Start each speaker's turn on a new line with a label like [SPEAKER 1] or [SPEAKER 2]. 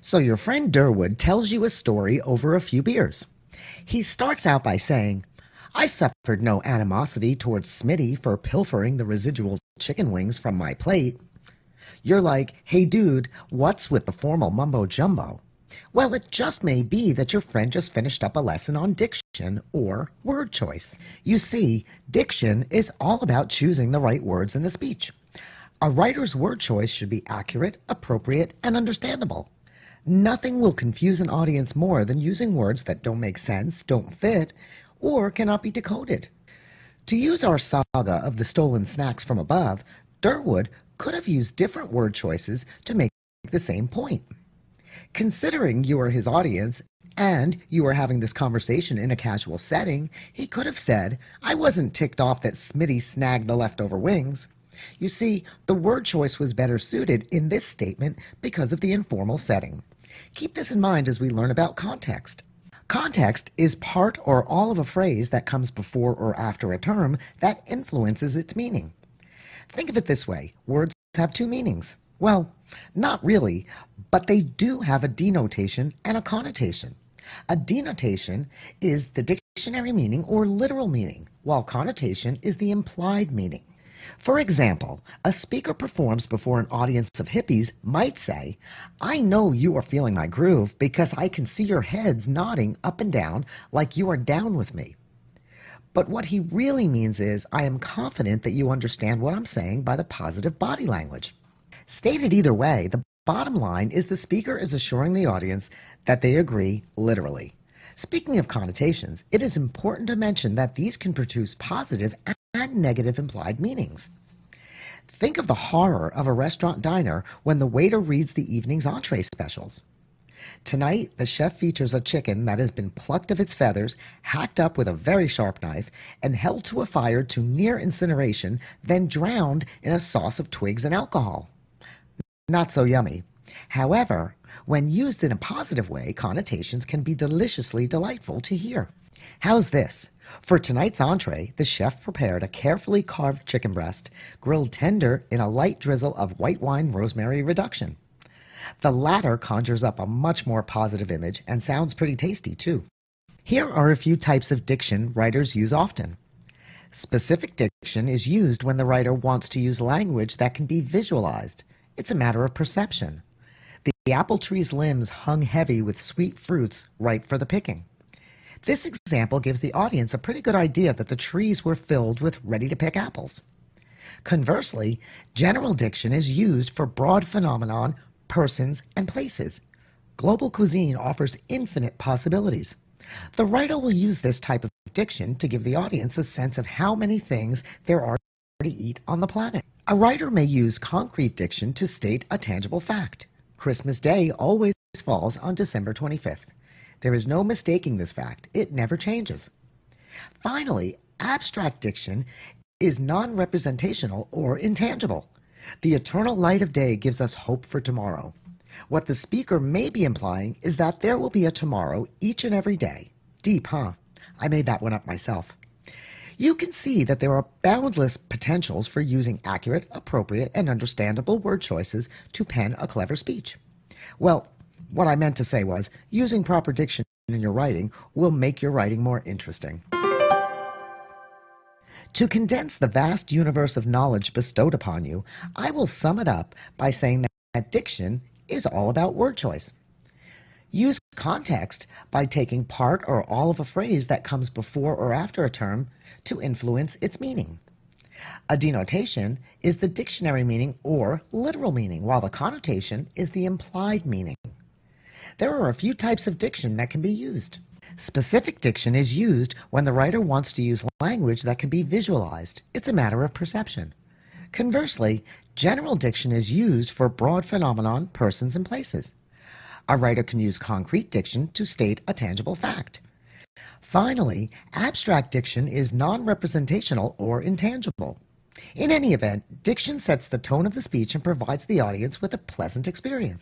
[SPEAKER 1] So your friend Durwood tells you a story over a few beers. He starts out by saying, I suffered no animosity towards Smitty for pilfering the residual chicken wings from my plate. You're like, hey dude, what's with the formal mumbo-jumbo? Well, it just may be that your friend just finished up a lesson on diction or word choice. You see, diction is all about choosing the right words in a speech. A writer's word choice should be accurate, appropriate, and understandable. Nothing will confuse an audience more than using words that don't make sense, don't fit, or cannot be decoded. To use our saga of the stolen snacks from above, Durwood could have used different word choices to make the same point. Considering you are his audience and you are having this conversation in a casual setting, he could have said, I wasn't ticked off that Smitty snagged the leftover wings. You see, the word choice was better suited in this statement because of the informal setting. Keep this in mind as we learn about context. Context is part or all of a phrase that comes before or after a term that influences its meaning. Think of it this way. Words have two meanings. Well, not really, but they do have a denotation and a connotation. A denotation is the dictionary meaning or literal meaning, while connotation is the implied meaning. For example, a speaker performs before an audience of hippies might say, I know you are feeling my groove because I can see your heads nodding up and down like you are down with me. But what he really means is, I am confident that you understand what I'm saying by the positive body language. Stated either way, the bottom line is the speaker is assuring the audience that they agree literally. Speaking of connotations, it is important to mention that these can produce positive and negative implied meanings. Think of the horror of a restaurant diner when the waiter reads the evening's entree specials. Tonight, the chef features a chicken that has been plucked of its feathers, hacked up with a very sharp knife, and held to a fire to near incineration, then drowned in a sauce of twigs and alcohol. Not so yummy. However, when used in a positive way, connotations can be deliciously delightful to hear. How's this? For tonight's entree, the chef prepared a carefully carved chicken breast, grilled tender in a light drizzle of white wine rosemary reduction. The latter conjures up a much more positive image and sounds pretty tasty, too. Here are a few types of diction writers use often. Specific diction is used when the writer wants to use language that can be visualized. It's a matter of perception. The apple tree's limbs hung heavy with sweet fruits ripe for the picking. This example gives the audience a pretty good idea that the trees were filled with ready-to-pick apples. Conversely, general diction is used for broad phenomenon, persons, and places. Global cuisine offers infinite possibilities. The writer will use this type of diction to give the audience a sense of how many things there are to eat on the planet. A writer may use concrete diction to state a tangible fact. Christmas Day always falls on December 25th. There is no mistaking this fact. It never changes. Finally, abstract diction is non-representational or intangible. The eternal light of day gives us hope for tomorrow. What the speaker may be implying is that there will be a tomorrow each and every day. Deep, huh? I made that one up myself. You can see that there are boundless potentials for using accurate, appropriate, and understandable word choices to pen a clever speech. Well, what I meant to say was, using proper diction in your writing will make your writing more interesting. To condense the vast universe of knowledge bestowed upon you, I will sum it up by saying that diction is all about word choice. Use context by taking part or all of a phrase that comes before or after a term to influence its meaning. A denotation is the dictionary meaning or literal meaning, while the connotation is the implied meaning. There are a few types of diction that can be used. Specific diction is used when the writer wants to use language that can be visualized. It's a matter of perception. Conversely, general diction is used for broad phenomenon, persons, and places. A writer can use concrete diction to state a tangible fact. Finally, abstract diction is non-representational or intangible. In any event, diction sets the tone of the speech and provides the audience with a pleasant experience.